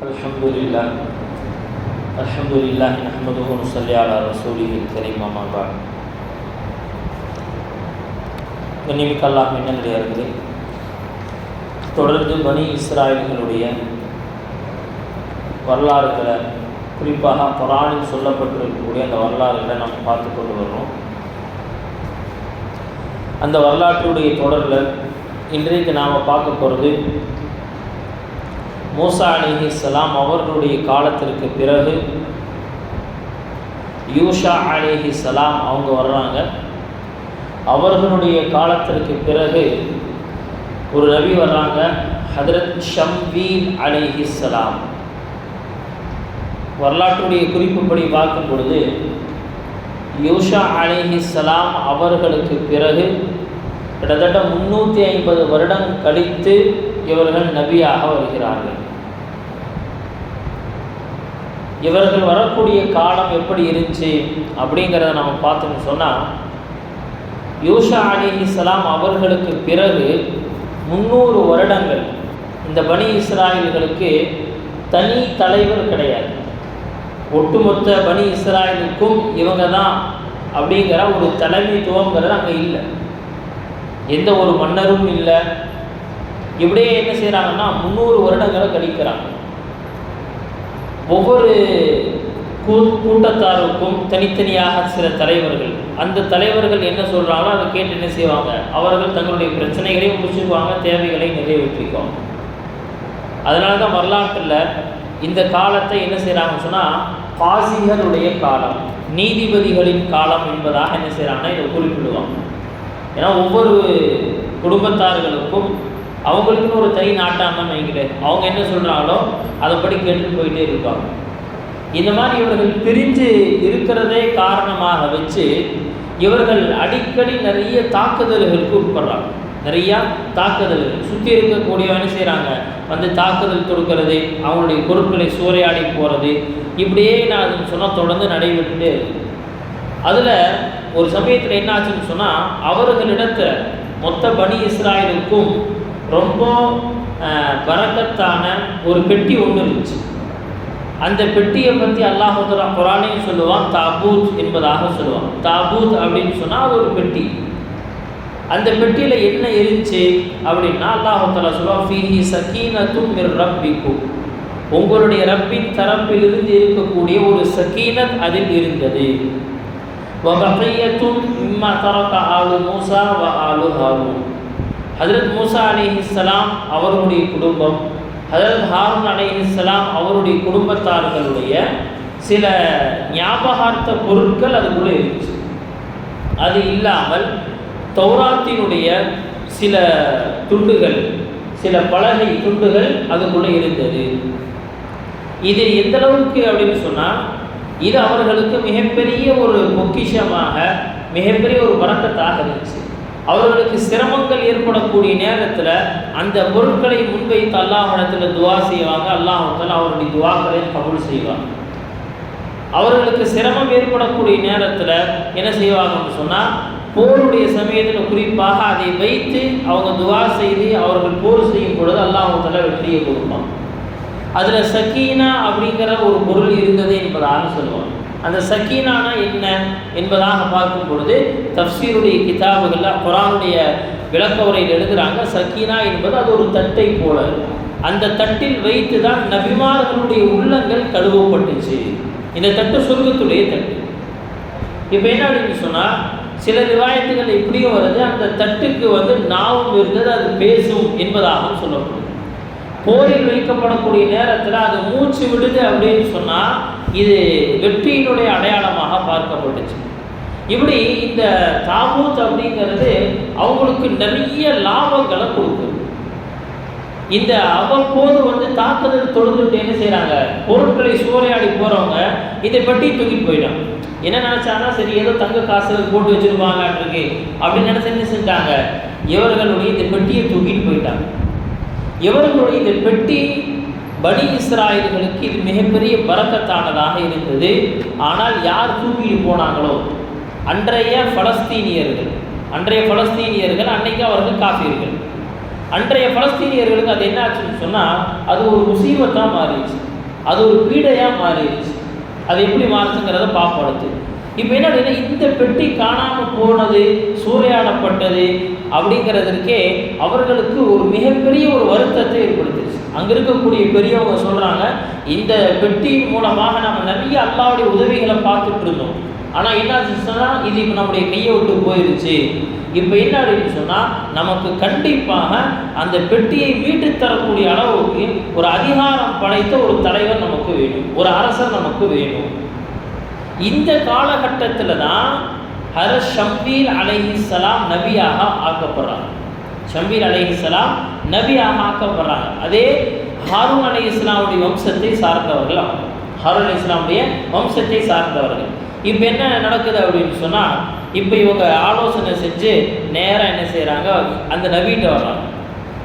அல்ஹம்துலில்லாஹ் நஹ்மதுஹு வ நுஸல்லி அலா ரசூலிஹில் கரீம் அம்மா பஅத். கண்ணியமிக்க அல்லாஹ்வின் நல்லடியார்களே, தொடர்ந்து பனி இஸ்ராயல்களுடைய வரலாறுகளை, குறிப்பாக குர்ஆனில் சொல்லப்பட்டிருக்கக்கூடிய அந்த வரலாறுகளை நம்ம பார்த்து கொண்டு வர்றோம். அந்த வரலாற்றுடைய தொடரில் இன்றைக்கு நாம் பார்க்க போகிறது மூசா அலைஹிஸ்ஸலாம் அவர்களுடைய காலத்திற்கு பிறகு யூஷா அலைஹிஸ்ஸலாம் அவங்க வர்றாங்க. அவர்களுடைய காலத்திற்கு பிறகு ஒரு நபி வர்றாங்க, ஹதரத் ஷம்வீல் அலைஹிஸ்ஸலாம். வரலாற்றுடைய குறிப்புப்படி பார்க்கும் பொழுது யூஷா அலைஹிஸ்ஸலாம் அவர்களுக்கு பிறகு கிட்டத்தட்ட 350 வருடம் கழித்து இவர்கள் நபியாக வருகிறார்கள். இவர்கள் வரக்கூடிய காலம் எப்படி இருந்துச்சு அப்படிங்கிறத நம்ம பார்த்தோம்னு சொன்னால், யூஷா அலைஹிஸ்ஸலாம் அவர்களுக்கு பிறகு 300 வருடங்கள் இந்த பனி இஸ்ராயல்களுக்கு தனி தலைவர் கிடையாது. ஒட்டுமொத்த பனி இஸ்ராயலுக்கும் இவங்க தான் அப்படிங்கிற ஒரு தலைமைத்துவங்கிறது அங்கே இல்லை. எந்த ஒரு மன்னரும் இல்லை. இப்படியே என்ன செய்கிறாங்கன்னா 300 வருடங்களை கழிக்கிறாங்க. ஒவ்வொரு கூட்டத்தாருக்கும் தனித்தனியாக சில தலைவர்கள், அந்த தலைவர்கள் என்ன சொல்கிறாங்களோ அதை கேட்டு என்ன செய்வாங்க, அவர்கள் தங்களுடைய பிரச்சனைகளை முடிச்சுக்குவாங்க, தேவைகளை நிறைவேற்றிக்குவாங்க. அதனால தான் வரலாற்றில் இந்த காலத்தை என்ன செய்கிறாங்கன்னு சொன்னால் காசிகளுடைய காலம், நீதிபதிகளின் காலம் என்பதாக என்ன செய்கிறாங்கன்னா இதை குறிப்பிடுவாங்க. ஏன்னா ஒவ்வொரு குடும்பத்தார்களுக்கும் அவங்களுக்குன்னு ஒரு தனி நாட்டாமன்னு வைங்களேன், அவங்க என்ன சொல்கிறாங்களோ அதைப்படி கேட்டுட்டு போயிட்டே இருப்பாங்க. இந்த மாதிரி இவர்கள் பிரிஞ்சு இருக்கிறதே காரணமாக வச்சு இவர்கள் அடிக்கடி நிறைய தாக்குதல்களுக்கு உட்படுறாங்க. நிறையா தாக்குதல்கள் சுற்றி இருக்கக்கூடிய என்ன செய்கிறாங்க, வந்து தாக்குதல் தொடுக்கிறது, அவங்களுடைய பொருட்களை சூறையாடி போகிறது, இப்படியே நான் அதுன்னு சொன்னால் தொடர்ந்து நடைபெற்றுட்டே இருக்கு. அதில் ஒரு சமயத்தில் என்ன ஆச்சுன்னு சொன்னால், அவர்களிடத்தில் மொத்த பனி இஸ்ராயலுக்கும் ரொம்ப பரக்கத்தான ஒரு பெட்டி ஒன்று இருந்துச்சு. அந்த பெட்டியை பற்றி அல்லாஹ் தஆலா குர்ஆனையும் சொல்லுவான், தாபூத் என்பதாக சொல்லுவான். தாபூத் அப்படின்னு சொன்னால் அது ஒரு பெட்டி. அந்த பெட்டியில் என்ன இருந்துச்சு அப்படின்னா அல்லாஹ் தஆலா சொல்லுவான், ஃபீஹி சகீனத்தும் மிர் ரப்பிக்கும், உங்களுடைய ரப்பின் தரப்பிலிருந்து இருக்கக்கூடிய ஒரு சகீனத் அதில் இருந்தது. வபகியத்தும் மிம்மா தரக ஆலு மூசா வ ஆலு ஹாரூன், ஹஜ்ரத் மூசா அலைஹிஸ்ஸலாம் அவர்களுடைய குடும்பம், ஹஜ்ரத் ஹாரூன் அலைஹிஸ்ஸலாம் அவருடைய குடும்பத்தார்களுடைய சில ஞாபகார்த்த பொருட்கள் அதுக்குள்ளே இருந்துச்சு. அது இல்லாமல் தௌராத்தினுடைய சில துண்டுகள், சில பலகை துண்டுகள் அதுக்குள்ளே இருந்தது. இது எந்த அளவுக்கு அப்படின்னு சொன்னால், இது அவர்களுக்கு மிகப்பெரிய ஒரு பொக்கிஷமாக, மிகப்பெரிய ஒரு பரக்கத்தாக இருந்துச்சு. அவர்களுக்கு சிரமங்கள் ஏற்படக்கூடிய நேரத்தில் அந்த பொருட்களை முன்வைத்து அல்லாஹ்விடத்தில் துவா செய்வாங்க. அல்லாஹ் அவருடைய துவாக்களை கபூல் செய்வாங்க. அவர்களுக்கு சிரமம் ஏற்படக்கூடிய நேரத்தில் என்ன செய்வாங்கன்னு சொன்னால், போருடைய சமயத்தில் குறிப்பாக அதை வைத்து அவங்க துவா செய்து அவர்கள் போர் செய்யும் பொழுது அல்லாஹ் வெற்றியை கொடுப்பாங்க. அதில் சக்கீனா அப்படிங்கிற ஒரு பொருள் இருந்தது என்பதாக சொல்லுவாங்க. அந்த சக்கீனானா என்ன என்பதாக பார்க்கும் பொழுது தஃப்சீருடைய கிதாபுகளில் குர்ஆனுடைய விளக்க உரையில் எழுதுகிறாங்க, சக்கீனா என்பது அது ஒரு தட்டை போல, அந்த தட்டில் வைத்து தான் நபிமார்களுடைய உள்ளங்கள் கழுவப்பட்டுச்சு. இந்த தட்டு சொர்க்கத்துடைய தட்டு. இப்போ என்ன அப்படின்னு சொன்னால், சில ரிவாயத்துகள் இப்படியும் வருது, அந்த தட்டுக்கு வந்து நாவும் இருந்தது, அது பேசும் என்பதாகவும் சொல்லப்படுது. போரில் வைக்கப்படக்கூடிய நேரத்தில் அது மூச்சு விடுது அப்படின்னு சொன்னால் இது வெற்றியினுடைய அடையாளமாக பார்க்கப்பட்டுச்சு. இப்படி இந்த தாபூத் அப்படிங்கிறது அவங்களுக்கு நிறைய லாபங்களை கொடுக்குது. இந்த அவ்வப்போது வந்து தாக்குதல் தொடுத்துட்டு என்ன செய்கிறாங்க, பொருட்களை சூறையாடி போகிறவங்க இதை பற்றி தூக்கிட்டு போயிட்டாங்க. என்ன நினச்சாங்கன்னா, சரி ஏதோ தங்க காசுகள் போட்டு வச்சுருப்பாங்கன்றிருக்கு அப்படின்னு நினச்சி என்ன செஞ்சாங்க, இவர்களுடைய இந்த பெட்டியை தூக்கிட்டு போயிட்டாங்க. இவர்களுடைய இந்த பெட்டி பனி இஸ்ராயல்களுக்கு இது மிகப்பெரிய பரக்கத்தானதாக இருந்தது. ஆனால் யார் தூக்கிட்டு போனாங்களோ அன்றைய பலஸ்தீனியர்கள், அன்றைக்கு அவர்கள் காஃபிர்கள், அன்றைய பலஸ்தீனியர்களுக்கு அது என்ன ஆச்சுன்னு சொன்னால் அது ஒரு முசீபத்தாக மாறிடுச்சு, அது ஒரு பீடையாக மாறிடுச்சு. அது எப்படி மாறுச்சுங்கிறத பார்ப்படுத்து. இப்போ என்ன அப்படின்னா, இந்த பெட்டி காணாமல் போனது, சூறையாடப்பட்டது அப்படிங்கிறதுக்கே அவர்களுக்கு ஒரு மிகப்பெரிய ஒரு வருத்தத்தை ஏற்படுத்திடுச்சு. அங்கே இருக்கக்கூடிய பெரியவங்க சொல்கிறாங்க, இந்த பெட்டியின் மூலமாக நம்ம நிறைய அல்லாஹ்வுடைய உதவிகளை பார்த்துட்டு இருந்தோம். ஆனால் என்ன சொன்னால் இது இப்போ நம்முடைய கையை விட்டு போயிடுச்சு. இப்போ என்ன அப்படின்னு சொன்னால் நமக்கு கண்டிப்பாக அந்த பெட்டியை மீட்டு தரக்கூடிய அளவுக்கு ஒரு அதிகாரம் படைத்த ஒரு தலைவர் நமக்கு வேணும், ஒரு அரசர் நமக்கு வேணும். இந்த காலகட்டத்தில் தான் ஹஜ்ரத் ஷம்பீல் அலைஹிஸ்ஸலாம் நபியாக ஆக்கப்படுறாங்க. ஷம்பீல் அலைஹிஸ்ஸலாம் நபியாக ஆக்கப்படுறாங்க. அதே ஹாரூன் அலைஹிஸ்ஸலாமுடைய வம்சத்தை சார்ந்தவர்கள். ஹாரூன் அலைஹிஸ்ஸலாமுடைய வம்சத்தை சார்ந்தவர்கள். இப்போ என்ன நடக்குது அப்படின்னு சொன்னால், இப்போ இவங்க ஆலோசனை செஞ்சு நேராக என்ன செய்கிறாங்க, அந்த நபிகிட்ட வர்றாங்க.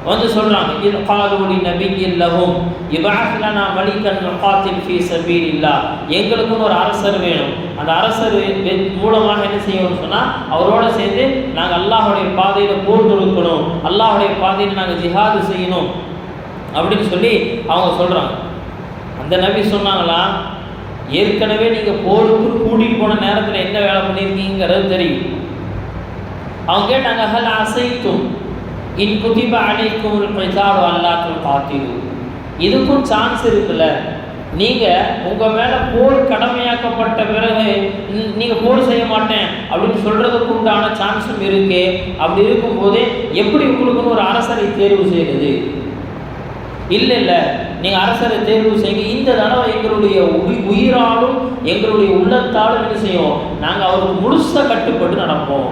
வந்து சொல்கிறாங்க, இது காலூலி நபியின் லஹும் இப்அத் லனா மலிகன் நுகாத்தில் ஃபீ சபீலில்லாஹ், எங்களுக்குன்னு ஒரு அரசர் வேணும். அந்த அரசர் மூலமாக என்ன செய்யணும்னு சொன்னால், அவரோட சேர்ந்து நாங்கள் அல்லாஹுடைய பாதையில் போர் தொடுக்கணும், அல்லாஹுடைய பாதையில் நாங்கள் ஜிஹாது செய்யணும் அப்படின்னு சொல்லி அவங்க சொல்கிறாங்க. அந்த நபி சொன்னாங்களா, ஏற்கனவே நீங்கள் போருக்கு கூட்டிகிட்டு போன நேரத்தில் என்ன வேலை பண்ணியிருக்கீங்கிறது தெரியும். அவங்க கேட்டாங்க, ஹல் அசைத்தும் இன் குதிப அலைக்கும் கைதாடு அல்லாத்துல் காத்திலு, இதுக்கும் சான்ஸ் இருக்குல்ல, நீங்கள் உங்கள் மேலே போர் கடமையாக்கப்பட்ட பிறகு நீங்கள் போர் செய்ய மாட்டேன் அப்படின்னு சொல்கிறதுக்கு உண்டான சான்ஸும் இருக்கு. அப்படி இருக்கும்போதே எப்படி உங்களுக்குன்னு ஒரு அரசரை தேர்வு செய்கிறது? இல்லை இல்லை, நீங்கள் அரசரை தேர்வு செய்யுங்க. இந்த தடவை எங்களுடைய உயிராலும் எங்களுடைய உள்ளத்தாலும் என்ன செய்வோம், நாங்கள் அவருக்கு முழுசாக கட்டுப்பட்டு நடப்போம்.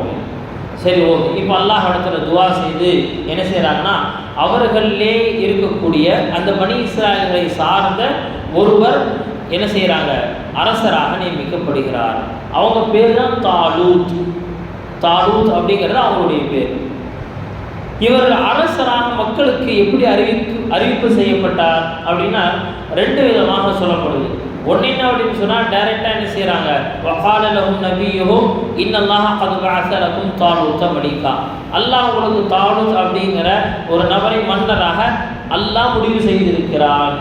சரி, ஓகே. இப்போ அல்லாஹ் இடத்துல துவா செய்து என்ன செய்கிறாங்கன்னா, அவர்களே இருக்கக்கூடிய அந்த பனி இஸ்ராயல்களை சார்ந்த ஒருவர் என்ன செய்கிறாங்க, அரசராக நியமிக்கப்படுகிறார். அவங்க பேர் தான் தாலூத். தாலூத் அப்படிங்கிறது அவங்களுடைய பேர். இவர் அரசராக மக்களுக்கு எப்படி அறிவிப்பு செய்யப்பட்டார் அப்படின்னா ரெண்டு விதமாக சொல்லப்படுது. ஒன்று என்ன அப்படின்னு சொன்னால், டைரெக்டாக என்ன செய்கிறாங்க, வகால லஹும் நபியுஹும் இன்னல்லாஹ கத் பஅஸ லகும் தாலூத மலிகா, அல்லாஹ் உங்களுக்கு தாலூத் அப்படிங்கிற ஒரு நபரை மன்னராக அல்லாஹ் முடிவு செய்திருக்கிறான்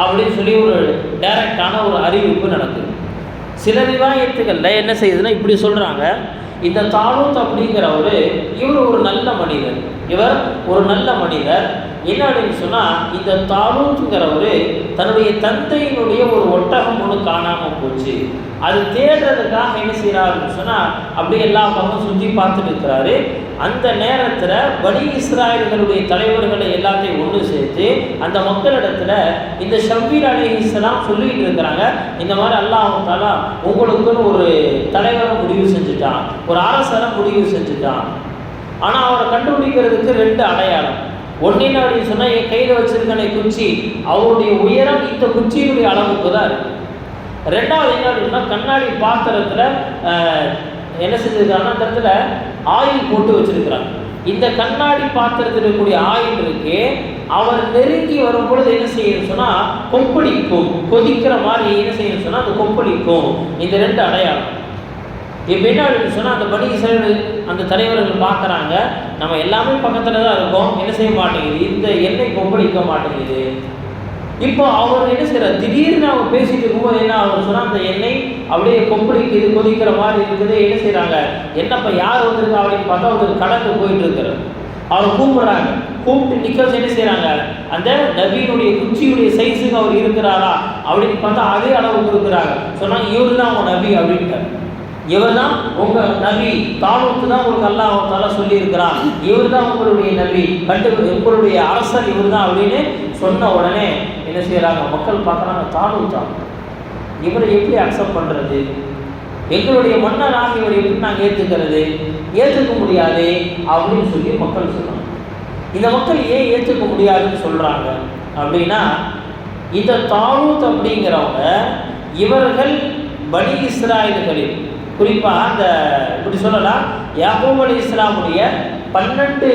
அப்படின்னு சொல்லி ஒரு டைரெக்டான ஒரு அறிவிப்பு நடக்குது. சில ரிவாயத்துகளில் என்ன செய்யுதுன்னா இப்படி சொல்கிறாங்க, இந்த தாலூத் அப்படிங்கிறவர் இவர் ஒரு நல்ல மனிதர், இவர் ஒரு நல்ல மனிதர். என்ன அப்படின்னு சொன்னால், இந்த தாலூத்துங்கிறவர் தன்னுடைய தந்தையினுடைய ஒரு ஒட்டகம் ஒன்று காணாமல் போச்சு. அது தேடுறதுக்காக என்ன செய்கிறாருன்னு சொன்னால், அப்படி எல்லா பக்கம் சுற்றி பார்த்துட்டு இருக்கிறாரு. அந்த நேரத்தில் பனி இஸ்ராயல்களுடைய தலைவர்களை எல்லாத்தையும் ஒன்று சேர்த்து அந்த மக்களிடத்தில் இந்த ஷம்பீல் அலைஹிஸ்ஸலாம் சொல்லிகிட்டு இருக்கிறாங்க, இந்த மாதிரி அல்லாஹ் தஆலா உங்களுக்குன்னு ஒரு தலைவரை முடிவு செஞ்சுட்டான், ஒரு அரசரை முடிவு செஞ்சுட்டான். ஆனால் அவரை கண்டுபிடிக்கிறதுக்கு ரெண்டு அடையாளம். ஒன்று என்ன அப்படின்னு சொன்னால், என் கையில் வச்சிருக்கிற குச்சி அவருடைய உயரம் இந்த குச்சியினுடைய அளவுக்கு தான் இருக்கு. ரெண்டாவது என்ன அப்படின்னா, கண்ணாடி பாத்திரத்தில் என்ன செஞ்சுருக்காங்கன்னா, அந்த இடத்துல ஆயில் போட்டு வச்சிருக்கிறாங்க. இந்த கண்ணாடி பாத்திரத்தில் இருக்கக்கூடிய ஆயில் இருக்கு, அவர் நெருங்கி வரும் பொழுது என்ன செய்யணும்னு சொன்னால் கொப்பளிக்கும், கொதிக்கிற மாதிரி என்ன செய்யணும்னு சொன்னால் அது கொப்பளிக்கும். இந்த ரெண்டு அடையாளம். இப்போ என்ன அப்படின்னு சொன்னால், அந்த பனி இஸ்ராயல் அந்த தலைவர்கள் பார்க்குறாங்க, நம்ம எல்லாமே பக்கத்தில் தான் இருக்கோம், என்ன செய்ய மாட்டேங்குது, இந்த எண்ணெய் கொப்பளிக்க மாட்டேங்குது. இப்போ அவர் என்ன செய்கிறார், திடீர்னு அவங்க பேசிட்டு இருக்கும்போது என்ன ஆகும் சொன்னால், அந்த எண்ணெய் அப்படியே கொப்பளிக்குது, கொதிக்கிற மாதிரி இருக்குது. என்ன செய்கிறாங்க, என்னப்பா யார் வந்திருக்கா அப்படின்னு பார்த்தா அவர் கடந்து போயிட்டு இருக்கிறார். அவர் கூப்பிடுறாங்க, கூப்பிட்டு நிற்க என்ன செய்கிறாங்க, அந்த நபியினுடைய குச்சியுடைய சைஸுக்கு அவர் இருக்கிறாரா அப்படின்னு பார்த்தா அதே அளவுக்கு இருக்கிறாங்க. சொன்னாங்க, இவர் தான் அவங்க நபி அப்படின்ட்டார். இவர் தான் உங்கள் நபி, தாலூத்து தான் உங்களுக்கு அல்லாஹ் தஆலா சொல்லியிருக்கிறான், இவர் தான் உங்களுடைய நபி, உங்களுடைய அரசர் இவர் தான் அப்படின்னு சொன்ன உடனே என்ன செய்கிறாங்க, மக்கள் பார்க்குறாங்க, தாலூத்தா இவரை எப்படி அக்செப்ட் பண்ணுறது, எங்களுடைய மன்னராக இவர் எப்படி நாங்கள் ஏற்றுக்க முடியாது அப்படின்னு சொல்லி மக்கள் சொல்கிறாங்க. இந்த மக்கள் ஏன் ஏற்றுக்க முடியாதுன்னு சொல்கிறாங்க அப்படின்னா, இந்த தாலூத் அப்படிங்கிறவங்க இவர்கள் பனி இஸ்ராயல்களில் குறிப்பாக அந்த இப்படி சொல்லலாம், யாக்கூப் அலைஹிஸ்ஸலாமுடைய 12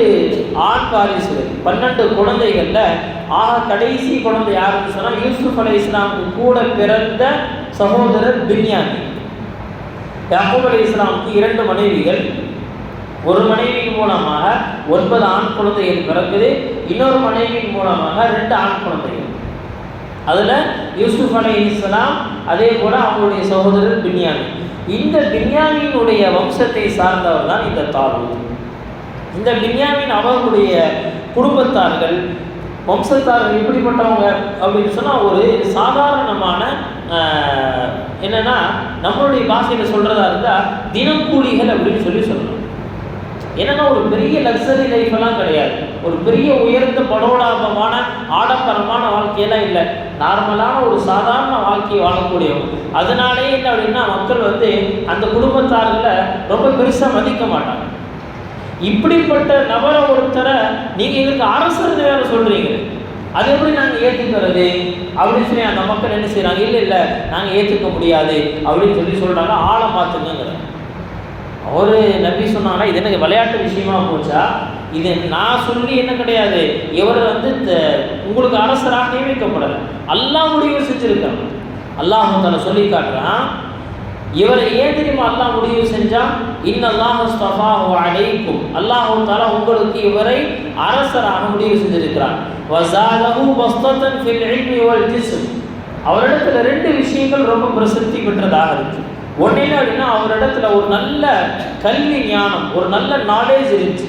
ஆண் வாரிசுகள், 12 குழந்தைகளில் கடைசி குழந்தை யாருன்னு சொன்னால் யூசுப் அலைஹிஸ்ஸலாமுக்கு கூட பிறந்த சகோதரர் பின்யாமீன். யாக்கூப் அலைஹிஸ்ஸலாமுக்கு 2 மனைவிகள், ஒரு மனைவியின் மூலமாக 9 ஆண் குழந்தைகள் பிறக்குது, இன்னொரு மனைவியின் மூலமாக 2 ஆண் குழந்தைகள். அதில் யூசுப் அலைஹிஸ்ஸலாம், அதே போல் அவங்களுடைய சகோதரர் பின்யாமீன். இந்த பின்யாமீனுடைய வம்சத்தை சார்ந்தவர் தான் இந்த தாலூத். இந்த பின்யாமீன் அவர்களுடைய குடும்பத்தார்கள், வம்சத்தார்கள் எப்படிப்பட்டவங்க அப்படின்னு சொன்னால், ஒரு சாதாரணமான என்னென்னா நம்மளுடைய பாஷையில் சொல்கிறதா இருந்தால் தினக்கூலிகள் அப்படின்னு சொல்லணும். என்னன்னா ஒரு பெரிய லக்ஸரி லைஃப் எல்லாம் கிடையாது, ஒரு பெரிய உயர்ந்த படோடாபமான ஆடம்பரமான வாழ்க்கையெல்லாம் இல்லை, நார்மலான ஒரு சாதாரண வாழ்க்கையை வாழக்கூடியவங்க. அதனாலே என்ன அப்படின்னா மக்கள் அந்த குடும்பத்தார்களை ரொம்ப பெருசாக மதிக்க மாட்டாங்க. இப்படிப்பட்ட நபரை ஒருத்தரை நீங்கள் எங்களுக்கு அரசர் வேற சொல்கிறீங்க, அது எப்படி நாங்கள் ஏற்றுக்கிறது அப்படின்னு சொல்லி அந்த மக்கள் என்ன செய்கிறாங்க, இல்லை நாங்கள் ஏற்றுக்க முடியாது அப்படின்னு சொல்கிறாங்க. ஆளை மாற்றுங்கிறாங்க. ஒரு நபி சொன்னாங்கன்னா இது எனக்கு விளையாட்டு விஷயமா போச்சா, இது நான் சொல்லி என்ன கிடையாது, இவர் உங்களுக்கு அரசராக நியமிக்கப்படலை, அல்லாஹ் முடிவு செஞ்சுருக்காங்க. அல்லாஹ் தஆலா சொல்லி காட்டுறான், இவரை ஏன் தெரியுமா அல்லாஹ் முடிவு செஞ்சான், இன்னல்லாஹ் அஸ்தஃபாஹு அலைக்கும், அல்லாஹ் தஆலா உங்களுக்கு இவரை அரசராக முடிவு செஞ்சிருக்கிறான். வஸாதஹு பஸ்தன் ஃபில் இல்மி வல் ஜிஸ்ம், அவரிடத்துல 2 விஷயங்கள் ரொம்ப பிரசித்தி பெற்றதாக இருக்கு. ஒன்று என்ன அப்படின்னா, அவரிடத்துல ஒரு நல்ல கல்வி ஞானம், ஒரு நல்ல நாலேஜ் இருந்துச்சு.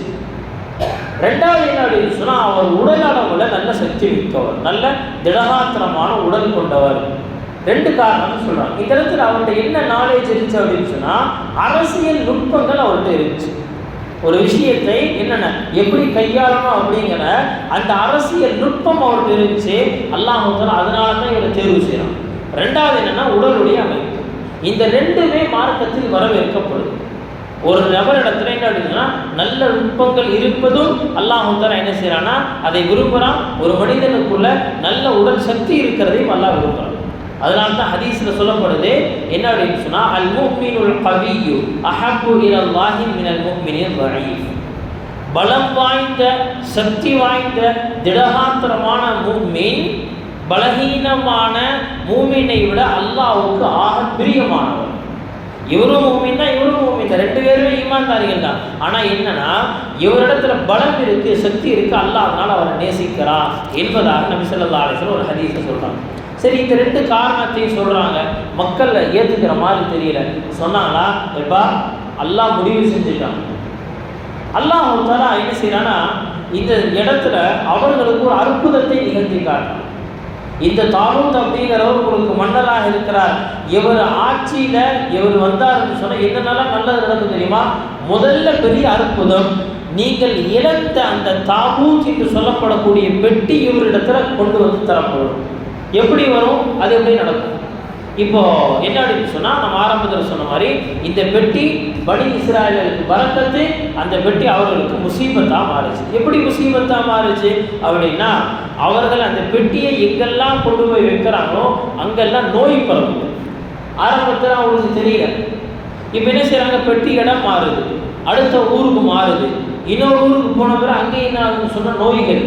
2வது என்ன அப்படின்னு சொன்னால், அவர் உடல் அளவில் நல்ல சக்தி மிக்கவர், நல்ல திடகாத்திரமான உடல் கொண்டவர். 2 காரணம்னு சொல்கிறாங்க. இந்த இடத்துல அவர்கிட்ட என்ன நாலேஜ் இருந்துச்சு அப்படின்னு சொன்னால், அரசியல் நுட்பங்கள் அவர்கிட்ட இருந்துச்சு. ஒரு விஷயத்தை என்னென்ன எப்படி கையாளணும் அப்படிங்கிற அந்த அரசியல் நுட்பம் அவர்கிட்ட இருந்துச்சு. அல்லாஹ் அதனால தான் இவரை தேர்வு செய்யலாம். 2வது என்னென்னா உடலுடைய அமைப்பு. இந்த 2மே மார்க்கத்தில் வரவேற்கப்படுது. ஒரு நபரிடத்துல என்ன அப்படின்னா நல்ல நுட்பங்கள் இருப்பதும் அல்லாஹ் தஆலா என்ன செய்யறான்னா அதை விரும்புகிறான். ஒரு மனிதனுக்குள்ள நல்ல உடல் சக்தி இருக்கிறதையும் அல்லாஹ் விரும்புகிறான். அதனால தான் ஹதீஸில் சொல்லப்படுது என்ன அப்படின்னு சொன்னால், அல் முஃமினுல் கவிய்யு அஹப்பு இலல்லாஹி மினல் முஃமினில் தஈஃப். பலம் வாய்ந்த சக்தி வாய்ந்த திடகாத்திரமான முஃமின் பலகீனமான மூமினை விட அல்லாஹ்வுக்கு ஆக பிரியமானவர். இவரும் மூமின் தான், இவரும் மூமின் தான், 2 பேருமே ஈமான்தாரிகள் தான். ஆனால் என்னன்னா இவரிடத்துல பலம் இருக்கு, சக்தி இருக்கு, அல்லாஹ் அதனால் அவரை நேசிக்கிறான் என்பதாக நபி ஸல்லல்லாஹு அலைஹி வஸல்லம் ஒரு ஹதீஸை சொல்றாங்க. சரி, இந்த 2 காரணத்தையும் சொல்றாங்க, மக்கள் ஏற்றுக்கிற மாதிரி தெரியல. சொன்னாங்களா, எப்பா அல்லாஹ் முடிவு செஞ்சுட்டான். அல்லாஹ் தஆலா என்ன செய்யறான்னா இந்த இடத்துல அவர்களுக்கு ஒரு அற்புதத்தை நிகழ்த்தி காட்டுறான். இந்த தாலூத் அப்படிங்கிறவர் உங்களுக்கு மன்னராக இருக்கிறார், இவர் ஆட்சியில இவர் வந்தாருன்னு சொன்ன என்னென்னலாம் நல்லது நடக்கும் தெரியுமா? முதல்ல பெரிய அற்புதம், நீங்கள் இழந்த அந்த தாபூத் என்று சொல்லப்படக்கூடிய பெட்டி இவரிடத்துல கொண்டு வந்து தரப்படும். எப்படி வரும், அது எப்படி நடக்கும்? இப்போ என்ன அப்படின்னு சொன்னா, நம்ம ஆரம்பத்தில் சொன்ன மாதிரி இந்த பெட்டி பனி இஸ்ராயலுக்கு பரக்கத்து, அந்த பெட்டி அவர்களுக்கு முசீபத்தா மாறுச்சு. எப்படி முசீபத்தா மாறுச்சு அப்படின்னா, அவர்கள் அந்த பெட்டியை எங்கெல்லாம் கொண்டு போய் வைக்கிறாங்களோ அங்கெல்லாம் நோய் பரவுது. ஆரம்பத்தில் அவங்களுக்கு தெரியல. இப்போ என்ன செய்யறாங்க, பெட்டி இடம் மாறுது, அடுத்த ஊருக்கு மாறுது, இன்னொரு ஊருக்கு போன பிறகு அங்கே என்ன ஆகுதுன்னு சொன்ன நோய்கள்.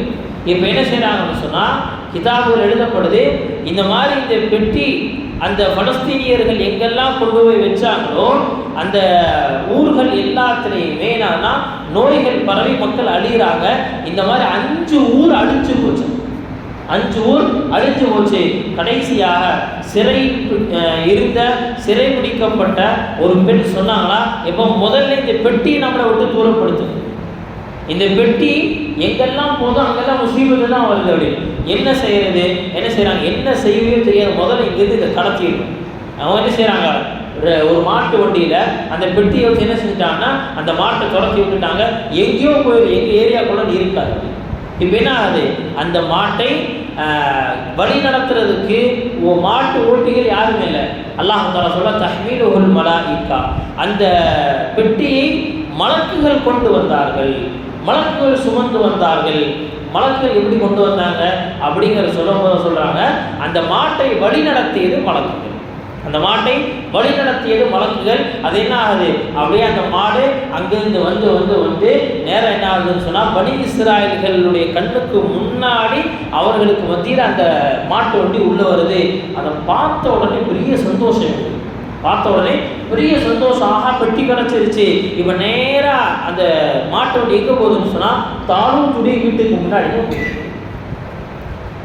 இப்போ என்ன செய்யறாங்கன்னு சொன்னா, கிதாபுகள் எழுதப்படுது, இந்த மாதிரி இந்த பெட்டி அந்த பலஸ்தீனியர்கள் எங்கெல்லாம் கொண்டு போய் வச்சாங்களோ அந்த ஊர்கள் எல்லாத்துலேயுமே என்னன்னா நோய்கள் பரவி மக்கள் அழிகிறாங்க. இந்த மாதிரி 5 ஊர் அழிஞ்சு போச்சு. 5 ஊர் அழிஞ்சு போச்சு. கடைசியாக சிறை பிடிக்கப்பட்ட ஒரு பெண் சொன்னாங்களா, இப்போ முதல்ல இந்த பெட்டியை நம்மளை விட்டு தூரப்படுத்தும், இந்த பெட்டி எங்கெல்லாம் போதும் அங்கெல்லாம் முசீபத்து தான் வருது அப்படின்னு. என்ன செய்யறது, என்ன செய்யறாங்க, என்ன செய்யவே தெரியாது, முதல்ல இங்கிருந்து இதை கடத்திடணும். அவங்க என்ன செய்யறாங்க, ஒரு மாட்டு வண்டியில அந்த பெட்டியை வச்சு என்ன செஞ்சுட்டாங்கன்னா அந்த மாட்டை துரத்தி விட்டுட்டாங்க. எங்கேயோ போய் எங்க ஏரியாக்குள்ள இருக்காது. இப்போ என்ன ஆகுது, அந்த மாட்டை வழி நடத்துறதுக்கு மாட்டு ஓட்டிகள் யாருமே இல்லை. அல்லாஹ் தஆலா சொல்ல, தஹ்மீலுல் மலாயிகா, அந்த பெட்டியை மலக்குகள் கொண்டு வந்தார்கள், மலக்குகள் சுமந்து வந்தார்கள். மலக்குகள் எப்படி கொண்டு வந்தாங்க அப்படிங்கிற சொல்றாங்க, அந்த மாட்டை வழி நடத்தியது மலக்குகள். அந்த மாட்டை வழி நடத்தியது மலக்குகள். அது என்ன ஆகுது, அப்படியே அந்த மாடு அங்கிருந்து வந்து வந்து வந்து நேரம் என்ன ஆகுதுன்னு சொன்னால், பனி இஸ்ராயல்களுடைய கண்ணுக்கு முன்னாடி அவர்களுக்கு மத்தியில் அந்த மாட்டு வண்டி உள்ளே வருது. அதை பார்த்த உடனே பெரிய சந்தோஷம். பார்த்த உடனே பெரிய சந்தோஷம், ஆகா பெட்டி கிடச்சிருச்சு. இப்போ நேராக அந்த மாட்டோட எங்கே போகுதுன்னு சொன்னால் தாலூத்துடைய வீட்டுக்கு முன்னாடி போகுது.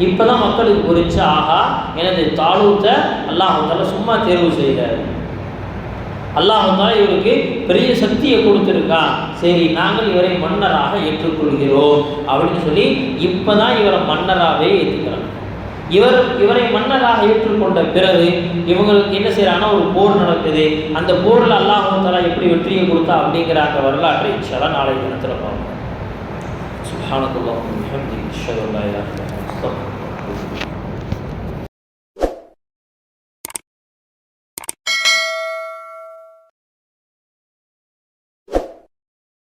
இப்போ தான் மக்களுக்கு புரிஞ்சு, ஆகா எனது தாலூத்தை அல்லாஹ் சும்மா தேர்வு செய்தார், அல்லாஹ் இவருக்கு பெரிய சக்தியை கொடுத்துருக்கான், சரி நாங்கள் இவரை மன்னராக ஏற்றுக்கொள்கிறோம் அப்படின்னு சொல்லி இப்போ தான் இவரை மன்னராகவே ஏற்றுக்கிறாங்க. இவரை மன்னராக ஏற்றுக்கொண்ட பிறகு இவங்களுக்கு என்ன செய்யறாங்கன்னா ஒரு போர் நடக்குது. அந்த போரில் அல்லாஹ் எப்படி வெற்றியை கொடுத்தா அப்படிங்கிற அந்த வரலாற்றை இன்ஷாஅல்லாஹ் நாளை தினத்தில் பார்ப்போம். சுப்ஹானல்லாஹி வ பிஹம்திஹி அஷ்ஹது அல்லா இலாஹா இல்லல்லாஹ்.